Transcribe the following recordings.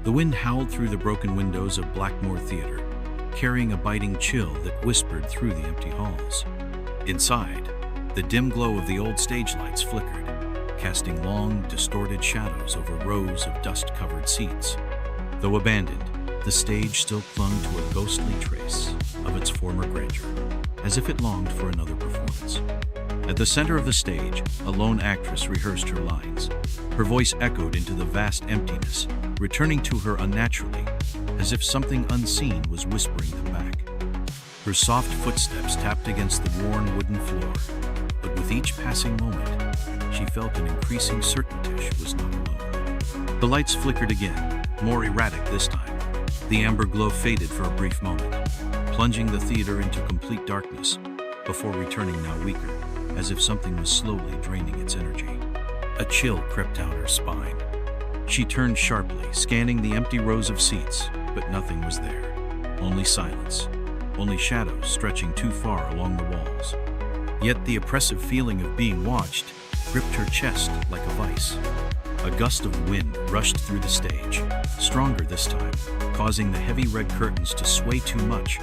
The wind howled through the broken windows of Blackmore Theatre, carrying a biting chill that whispered through the empty halls. Inside, the dim glow of the old stage lights flickered, casting long, distorted shadows over rows of dust-covered seats. Though abandoned, the stage still clung to a ghostly trace of its former grandeur, as if it longed for another performance. At the center of the stage, a lone actress rehearsed her lines. Her voice echoed into the vast emptiness, returning to her unnaturally, as if something unseen was whispering them back. Her soft footsteps tapped against the worn wooden floor, but with each passing moment, she felt an increasing certainty she was not alone. The lights flickered again, more erratic this time. The amber glow faded for a brief moment, plunging the theater into complete darkness, before returning now weaker, as if something was slowly draining its energy. A chill crept down her spine. She turned sharply, scanning the empty rows of seats, but nothing was there. Only silence, only shadows stretching too far along the walls. Yet the oppressive feeling of being watched gripped her chest like a vice. A gust of wind rushed through the stage, stronger this time, causing the heavy red curtains to sway too much,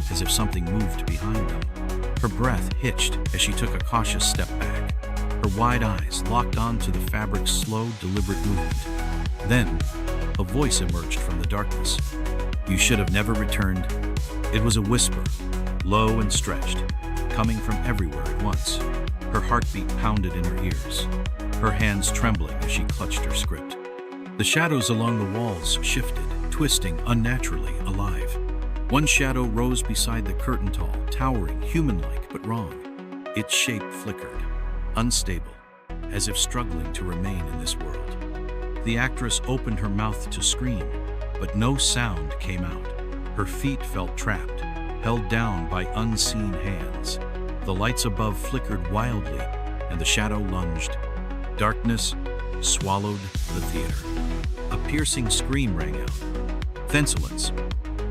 as if something moved behind them. Her breath hitched as she took a cautious step back, her wide eyes locked onto the fabric's slow, deliberate movement. Then, a voice emerged from the darkness. "You should have never returned." It was a whisper, low and stretched, coming from everywhere at once. Her heartbeat pounded in her ears, her hands trembling as she clutched her script. The shadows along the walls shifted, twisting unnaturally alive. One shadow rose beside the curtain tall, towering, human-like but wrong. Its shape flickered, unstable, as if struggling to remain in this world. The actress opened her mouth to scream, but no sound came out. Her feet felt trapped, held down by unseen hands. The lights above flickered wildly, and the shadow lunged. Darkness swallowed the theater. A piercing scream rang out. Thensilence.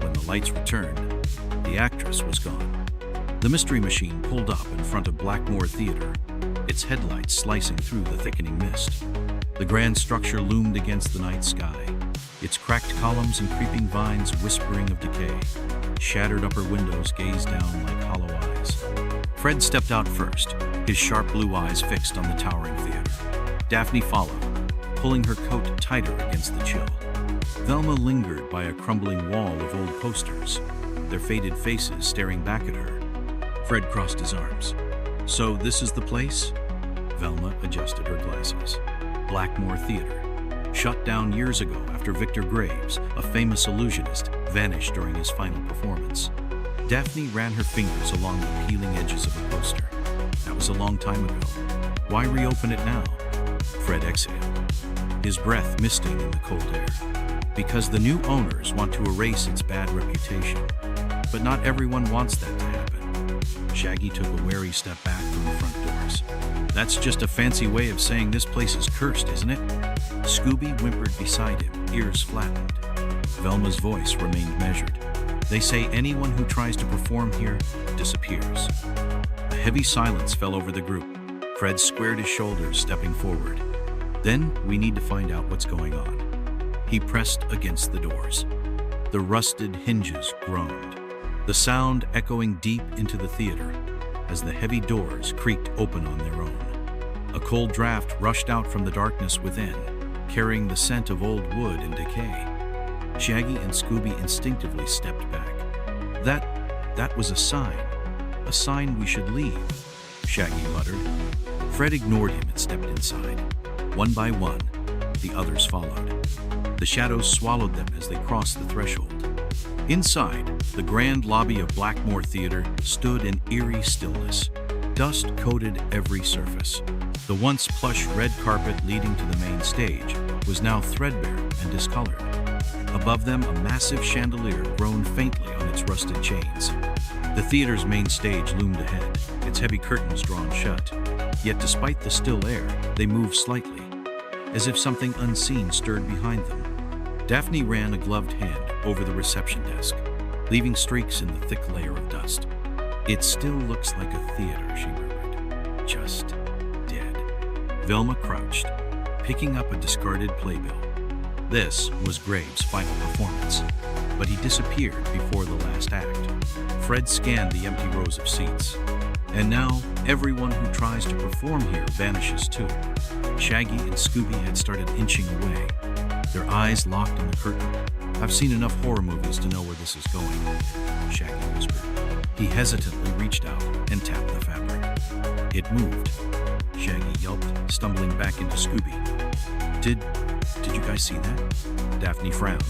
When the lights returned, the actress was gone. The mystery machine pulled up in front of Blackmore Theatre, its headlights slicing through the thickening mist. The grand structure loomed against the night sky, its cracked columns and creeping vines whispering of decay. Shattered upper windows gazed down like hollow eyes. Fred stepped out first, his sharp blue eyes fixed on the towering theater. Daphne followed, pulling her coat tighter against the chill. Velma lingered by a crumbling wall of old posters, their faded faces staring back at her. Fred crossed his arms. "So this is the place?" Velma adjusted her glasses. Blackmore Theatre, shut down years ago after Victor Graves, a famous illusionist, vanished during his final performance. Daphne ran her fingers along the peeling edges of a poster. That was a long time ago. Why reopen it now? Fred exhaled, his breath misting in the cold air. Because the new owners want to erase its bad reputation. But not everyone wants that to happen. Shaggy took a wary step back from the front doors. "That's just a fancy way of saying this place is cursed, isn't it?" Scooby whimpered beside him, ears flattened. Velma's voice remained measured. "They say anyone who tries to perform here disappears." A heavy silence fell over the group. Fred squared his shoulders, stepping forward. "Then we need to find out what's going on." He pressed against the doors. The rusted hinges groaned, the sound echoing deep into the theater as the heavy doors creaked open on their own. A cold draft rushed out from the darkness within, carrying the scent of old wood and decay. Shaggy and Scooby instinctively stepped back. That was a sign we should leave," Shaggy muttered. Fred ignored him and stepped inside. One by one, the others followed. The shadows swallowed them as they crossed the threshold. Inside, the grand lobby of Blackmore Theatre stood in eerie stillness. Dust coated every surface. The once plush red carpet leading to the main stage was now threadbare and discolored. Above them, a massive chandelier groaned faintly on its rusted chains. The theater's main stage loomed ahead, its heavy curtains drawn shut. Yet despite the still air, they moved slightly, as if something unseen stirred behind them. Daphne ran a gloved hand over the reception desk, leaving streaks in the thick layer of dust. "It still looks like a theater," she murmured. "Just dead." Velma crouched, picking up a discarded playbill. This was Graves' final performance, but he disappeared before the last act. Fred scanned the empty rows of seats, and now everyone who tries to perform here vanishes too. Shaggy and Scooby had started inching away, their eyes locked on the curtain. "I've seen enough horror movies to know where this is going," Shaggy whispered. He hesitantly reached out and tapped the fabric. It moved. Shaggy yelped, stumbling back into Scooby. Did you guys see that?" Daphne frowned.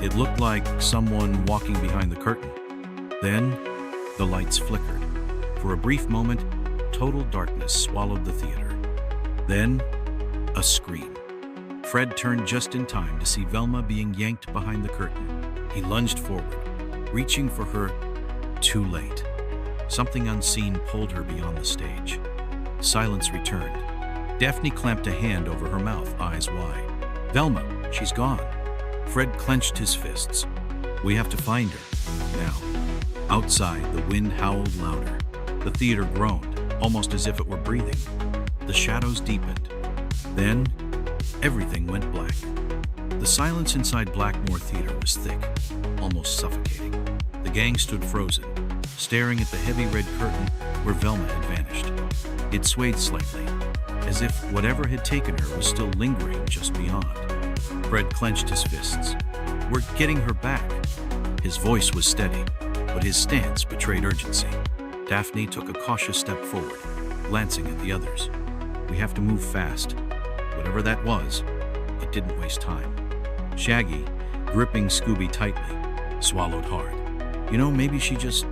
It looked like someone walking behind the curtain. Then, the lights flickered. For a brief moment, total darkness swallowed the theater. Then, a scream. Fred turned just in time to see Velma being yanked behind the curtain. He lunged forward, reaching for her. Too late. Something unseen pulled her beyond the stage. Silence returned. Daphne clamped a hand over her mouth, eyes wide. "Velma, she's gone." Fred clenched his fists. "We have to find her, now." Outside, the wind howled louder. The theater groaned, almost as if it were breathing. The shadows deepened. Then, everything went black. The silence inside Blackmore Theater was thick, almost suffocating. The gang stood frozen, staring at the heavy red curtain where Velma had vanished. It swayed slightly, as if whatever had taken her was still lingering just beyond. Fred clenched his fists. "We're getting her back." His voice was steady, but his stance betrayed urgency. Daphne took a cautious step forward, glancing at the others. "We have to move fast." Whatever that was, it didn't waste time. Shaggy, gripping Scooby tightly, swallowed hard. Maybe she just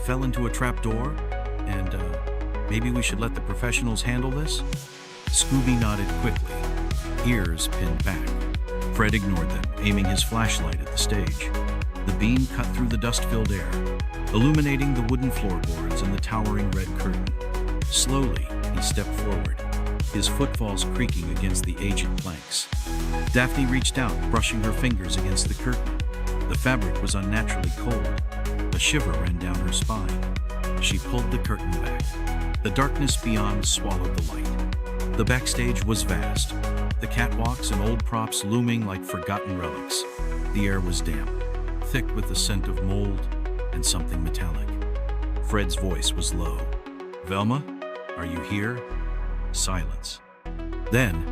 fell into a trap door, and maybe we should let the professionals handle this?" Scooby nodded quickly, ears pinned back. Fred ignored them, aiming his flashlight at the stage. The beam cut through the dust-filled air, illuminating the wooden floorboards and the towering red curtain. Slowly, he stepped forward, his footfalls creaking against the aged planks. Daphne reached out, brushing her fingers against the curtain. The fabric was unnaturally cold. A shiver ran down her spine. She pulled the curtain back. The darkness beyond swallowed the light. The backstage was vast, the catwalks and old props looming like forgotten relics. The air was damp, thick with the scent of mold and something metallic. Fred's voice was low. "Velma, are you here?" Silence. Then,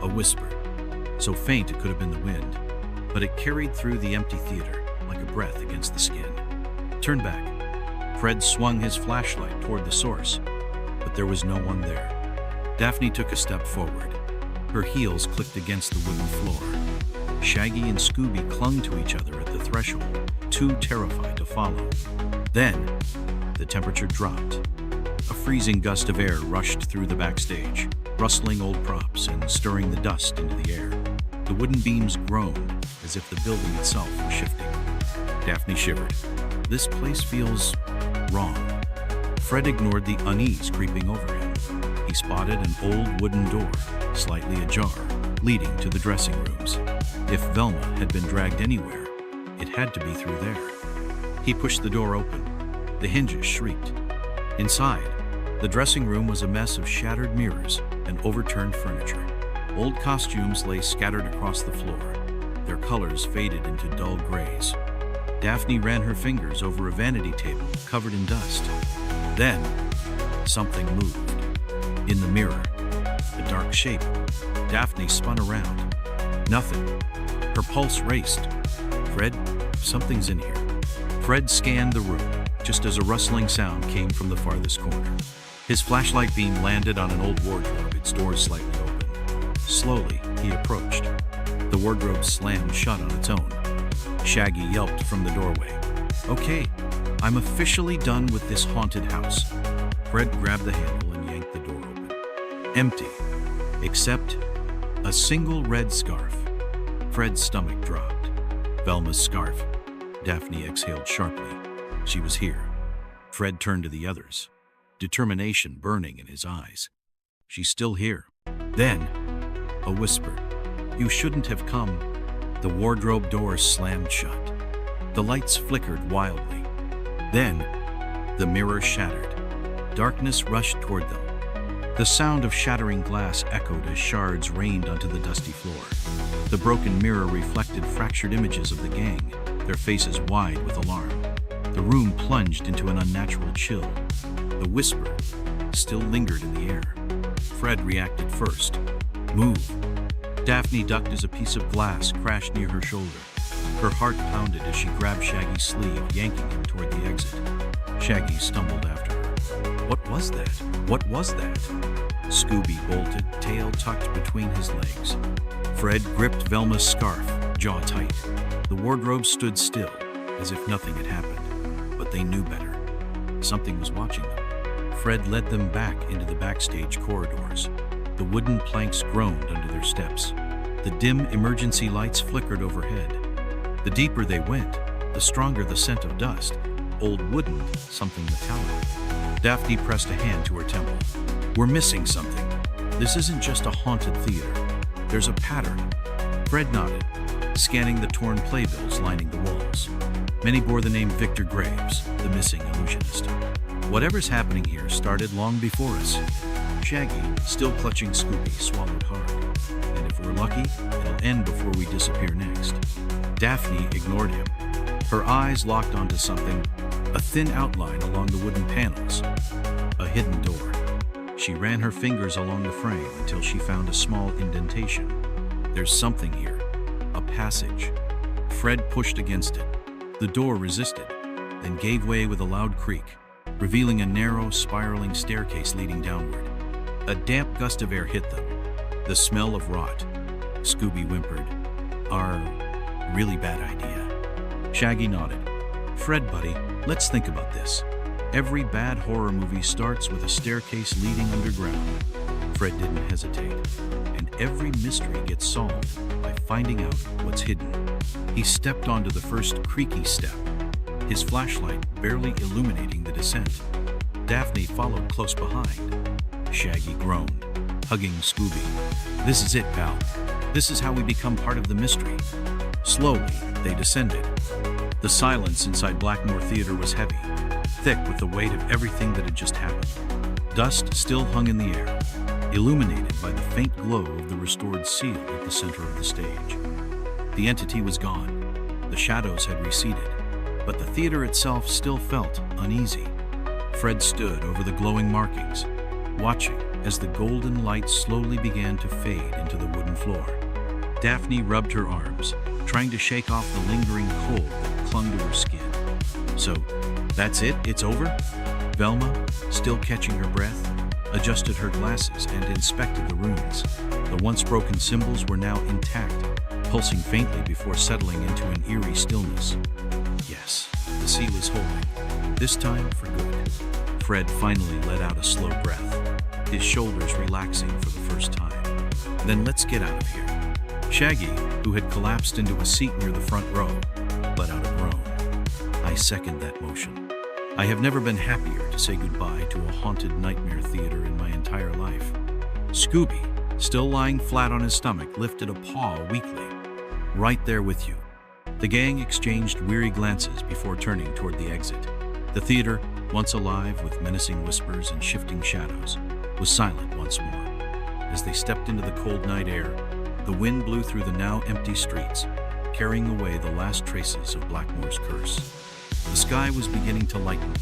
a whisper, so faint it could have been the wind, but it carried through the empty theater like a breath against the skin. "Turn back." Fred swung his flashlight toward the source, but there was no one there. Daphne took a step forward. Her heels clicked against the wooden floor. Shaggy and Scooby clung to each other at the threshold, too terrified to follow. Then, the temperature dropped. A freezing gust of air rushed through the backstage, rustling old props and stirring the dust into the air. The wooden beams groaned as if the building itself was shifting. Daphne shivered. "This place feels wrong." Fred ignored the unease creeping over him. He spotted an old wooden door, slightly ajar, leading to the dressing rooms. If Velma had been dragged anywhere, it had to be through there. He pushed the door open. The hinges shrieked. Inside, the dressing room was a mess of shattered mirrors and overturned furniture. Old costumes lay scattered across the floor, their colors faded into dull grays. Daphne ran her fingers over a vanity table covered in dust. Then, something moved. In the mirror, a dark shape. Daphne spun around. Nothing. Her pulse raced. "Fred, something's in here." Fred scanned the room, just as a rustling sound came from the farthest corner. His flashlight beam landed on an old wardrobe, its doors slightly open. Slowly, he approached. The wardrobe slammed shut on its own. Shaggy yelped from the doorway. "Okay, I'm officially done with this haunted house." Fred grabbed the handle and yanked the door open. Empty, except a single red scarf. Fred's stomach dropped. Velma's scarf. Daphne exhaled sharply. She was here. Fred turned to the others, determination burning in his eyes. "She's still here." Then, a whisper. "You shouldn't have come." The wardrobe door slammed shut. The lights flickered wildly. Then, the mirror shattered. Darkness rushed toward them. The sound of shattering glass echoed as shards rained onto the dusty floor. The broken mirror reflected fractured images of the gang, their faces wide with alarm. The room plunged into an unnatural chill. The whisper still lingered in the air. Fred reacted first. "Move." Daphne ducked as a piece of glass crashed near her shoulder. Her heart pounded as she grabbed Shaggy's sleeve, yanking him toward the exit. Shaggy stumbled after her. "What was that? What was that?" Scooby bolted, tail tucked between his legs. Fred gripped Velma's scarf, jaw tight. The wardrobe stood still, as if nothing had happened. But they knew better. Something was watching them. Fred led them back into the backstage corridors. The wooden planks groaned under their steps. The dim emergency lights flickered overhead. The deeper they went, the stronger the scent of dust. Old wooden, something metallic. Daphne pressed a hand to her temple. "We're missing something. This isn't just a haunted theater. There's a pattern." Fred nodded, scanning the torn playbills lining the walls. Many bore the name Victor Graves, the missing illusionist. Whatever's happening here started long before us. Shaggy, still clutching Scooby, swallowed hard. And if we're lucky, it'll end before we disappear next. Daphne ignored him. Her eyes locked onto something, a thin outline along the wooden panels. A hidden door. She ran her fingers along the frame until she found a small indentation. There's something here. A passage. Fred pushed against it. The door resisted, then gave way with a loud creak, revealing a narrow, spiraling staircase leading downward. A damp gust of air hit them. The smell of rot. Scooby whimpered. "Our really bad idea." Shaggy nodded. "Fred, buddy, let's think about this. Every bad horror movie starts with a staircase leading underground." Fred didn't hesitate. "And every mystery gets solved by finding out what's hidden." He stepped onto the first creaky step, his flashlight barely illuminating the descent. Daphne followed close behind. Shaggy groaned, hugging Scooby. "This is it, pal. This is how we become part of the mystery." Slowly, they descended. The silence inside Blackmore Theater was heavy, thick with the weight of everything that had just happened. Dust still hung in the air, illuminated by the faint glow of the restored seal at the center of the stage. The entity was gone. The shadows had receded, but the theater itself still felt uneasy. Fred stood over the glowing markings, watching as the golden light slowly began to fade into the wooden floor. Daphne rubbed her arms, trying to shake off the lingering cold that clung to her skin. "So, that's it? It's over?" Velma, still catching her breath, adjusted her glasses and inspected the runes. The once broken symbols were now intact, pulsing faintly before settling into an eerie stillness. Yes, the seal is holding. This time for good. Fred finally let out a slow breath, his shoulders relaxing for the first time. "Then let's get out of here." Shaggy, who had collapsed into a seat near the front row, let out a groan. I second that motion. I have never been happier to say goodbye to a haunted nightmare theater in my entire life. Scooby, still lying flat on his stomach, lifted a paw weakly. "Right there with you." The gang exchanged weary glances before turning toward the exit. The theater, once alive with menacing whispers and shifting shadows, was silent once more. As they stepped into the cold night air, the wind blew through the now empty streets, carrying away the last traces of Blackmore's curse. The sky was beginning to lighten,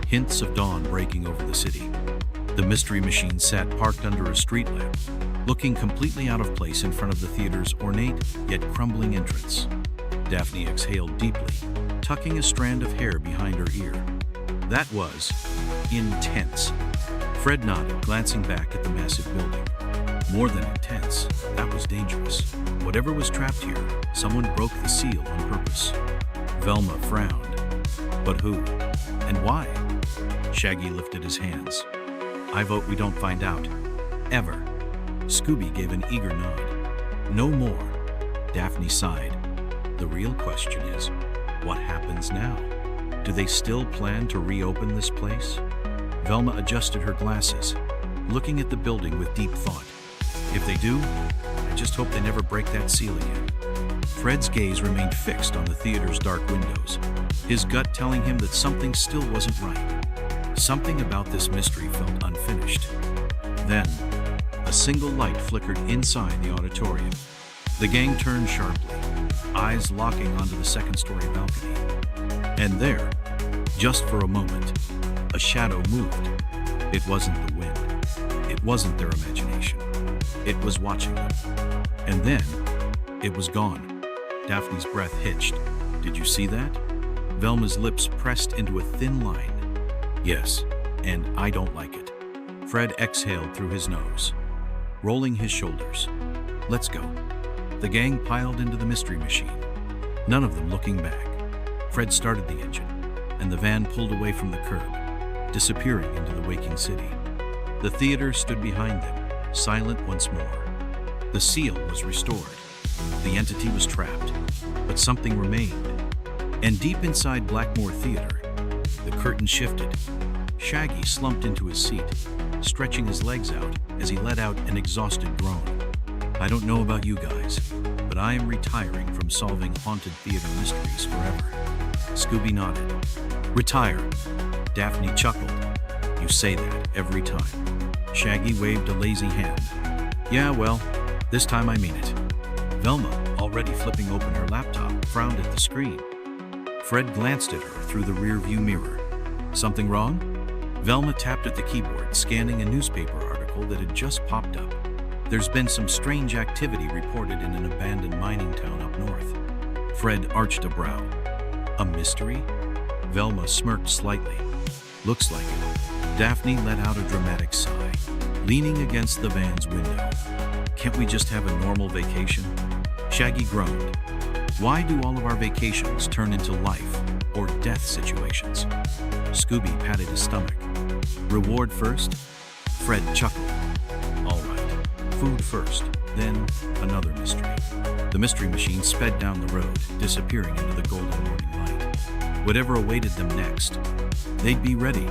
hints of dawn breaking over the city. The mystery machine sat parked under a street lamp, looking completely out of place in front of the theater's ornate yet crumbling entrance. Daphne exhaled deeply, tucking a strand of hair behind her ear. That was intense. Fred nodded, glancing back at the massive building. More than intense, that was dangerous. Whatever was trapped here, someone broke the seal on purpose. Velma frowned. But who? And why? Shaggy lifted his hands. "I vote we don't find out. Ever." Scooby gave an eager nod. "No more." Daphne sighed. "The real question is, what happens now? Do they still plan to reopen this place?" Velma adjusted her glasses, looking at the building with deep thought. "If they do, I just hope they never break that seal again." Fred's gaze remained fixed on the theater's dark windows, his gut telling him that something still wasn't right. Something about this mystery felt unfinished. Then, a single light flickered inside the auditorium. The gang turned sharply, eyes locking onto the second-story balcony. And there, just for a moment, a shadow moved. It wasn't the wind. It wasn't their imagination. It was watching them. And then, it was gone. Daphne's breath hitched. Did you see that? Velma's lips pressed into a thin line. Yes, and I don't like it. Fred exhaled through his nose, rolling his shoulders. Let's go. The gang piled into the mystery machine, none of them looking back. Fred started the engine, and the van pulled away from the curb, disappearing into the waking city. The theater stood behind them, silent once more. The seal was restored. The entity was trapped, but something remained. And deep inside Blackmore Theater, the curtain shifted. Shaggy slumped into his seat, stretching his legs out as he let out an exhausted groan. I don't know about you guys, but I am retiring from solving haunted theater mysteries forever. Scooby nodded. Retire. Daphne chuckled. You say that every time. Shaggy waved a lazy hand. Yeah, well, this time I mean it. Velma, already flipping open her laptop, frowned at the screen. Fred glanced at her through the rear-view mirror. Something wrong? Velma tapped at the keyboard, scanning a newspaper article that had just popped up. There's been some strange activity reported in an abandoned mining town up north. Fred arched a brow. A mystery? Velma smirked slightly. Looks like it. Daphne let out a dramatic sigh, leaning against the van's window. Can't we just have a normal vacation? Shaggy groaned. Why do all of our vacations turn into life or death situations? Scooby patted his stomach. Reward first? Fred chuckled. All right, food first, then another mystery. The mystery machine sped down the road, disappearing into the golden morning light. Whatever awaited them next, they'd be ready.